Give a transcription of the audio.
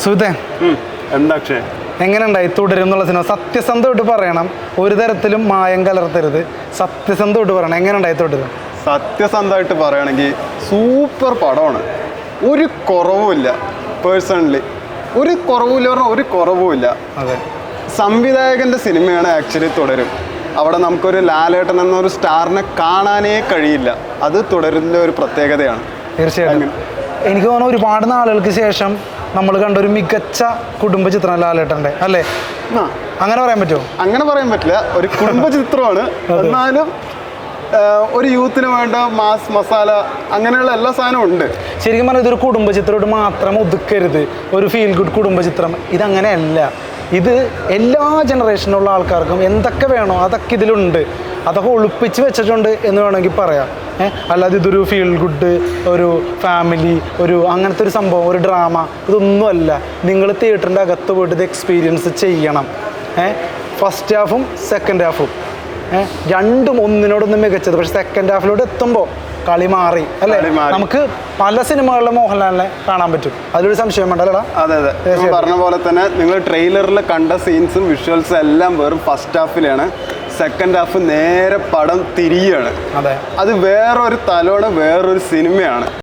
സുഹൃത്തേ, എന്താ അക്ഷയ്, എങ്ങനെയുണ്ടായി തുടരും എന്നുള്ള സിനിമ? സത്യസന്ധമായിട്ട് പറയണം, ഒരു തരത്തിലും മായം കലർത്തരുത്. സത്യസന്ധമായിട്ട് പറയണം, എങ്ങനെയുണ്ടായി തുടരും? സത്യസന്ധമായിട്ട് പറയുകയാണെങ്കിൽ സൂപ്പർ പടമാണ്. ഒരു കുറവുമില്ല. പേഴ്സണലി ഒരു കുറവുമില്ല, പറഞ്ഞാൽ ഒരു കുറവുമില്ല. അതെ, സംവിധായകൻ്റെ സിനിമയാണ് ആക്ച്വലി തുടരും. അവിടെ നമുക്കൊരു ലാലേട്ടൻ എന്നൊരു സ്റ്റാറിനെ കാണാനേ കഴിയില്ല. അത് തുടരുന്ന ഒരു പ്രത്യേകതയാണ്. തീർച്ചയായിട്ടും. എനിക്ക് തോന്നുന്നു ഒരുപാട് നാളുകൾക്ക് ശേഷം നമ്മൾ കണ്ട ഒരു മികച്ച കുടുംബ ചിത്രം ലാലേട്ടൻ്റെ, അല്ലേ? അങ്ങനെ പറയാൻ പറ്റുമോ? അങ്ങനെ പറയാൻ പറ്റില്ല. ഒരു കുടുംബ ചിത്രമാണ്, എന്നാലും ഒരു യൂത്തിന് വേണ്ട മാസ് മസാല അങ്ങനെയുള്ള എല്ലാ സാധനവും ഉണ്ട്. ശരിക്കും പറഞ്ഞാൽ ഇതൊരു കുടുംബ ചിത്രമായിട്ട് മാത്രം ഒതുക്കരുത്, ഒരു ഫീൽ ഗുഡ് കുടുംബ ചിത്രം. ഇതങ്ങനെയല്ല. ഇത് എല്ലാ ജനറേഷനിലുള്ള ആൾക്കാർക്കും എന്തൊക്കെ വേണോ അതൊക്കെ ഇതിലുണ്ട്. അതൊക്കെ ഒളിപ്പിച്ച് വെച്ചിട്ടുണ്ട് എന്ന് വേണമെങ്കിൽ പറയാം. അല്ലാതെ ഇതൊരു ഫീൽ ഗുഡ്, ഒരു ഫാമിലി, ഒരു അങ്ങനത്തെ ഒരു സംഭവം, ഒരു ഡ്രാമ, ഇതൊന്നുമല്ല. നിങ്ങൾ തിയേറ്ററിൻ്റെ അകത്ത് പോയിട്ട് ഇത് എക്സ്പീരിയൻസ് ചെയ്യണം. ഫസ്റ്റ് ഹാഫും സെക്കൻഡ് ഹാഫും രണ്ടും ഒന്നിനോടൊന്നും മികച്ചത്. പക്ഷെ സെക്കൻഡ് ഹാഫിലോട്ട് എത്തുമ്പോൾ കളി മാറി, അല്ലേ? നമുക്ക് പല സിനിമകളിലെ മോഹൻലാലിനെ കാണാൻ പറ്റും, അതിലൊരു സംശയം വേണ്ടല്ലോ. അതെ അതെ, പറഞ്ഞ പോലെ തന്നെ നിങ്ങൾ ട്രെയിലറിൽ കണ്ട സീൻസും വിഷ്വൽസും എല്ലാം വെറും ഫസ്റ്റ് ഹാഫിലാണ്. സെക്കൻഡ് ഹാഫ് നേരെ പടം തിരിയാണ്. അതെ, അത് വേറൊരു തലോടെ വേറൊരു സിനിമയാണ്.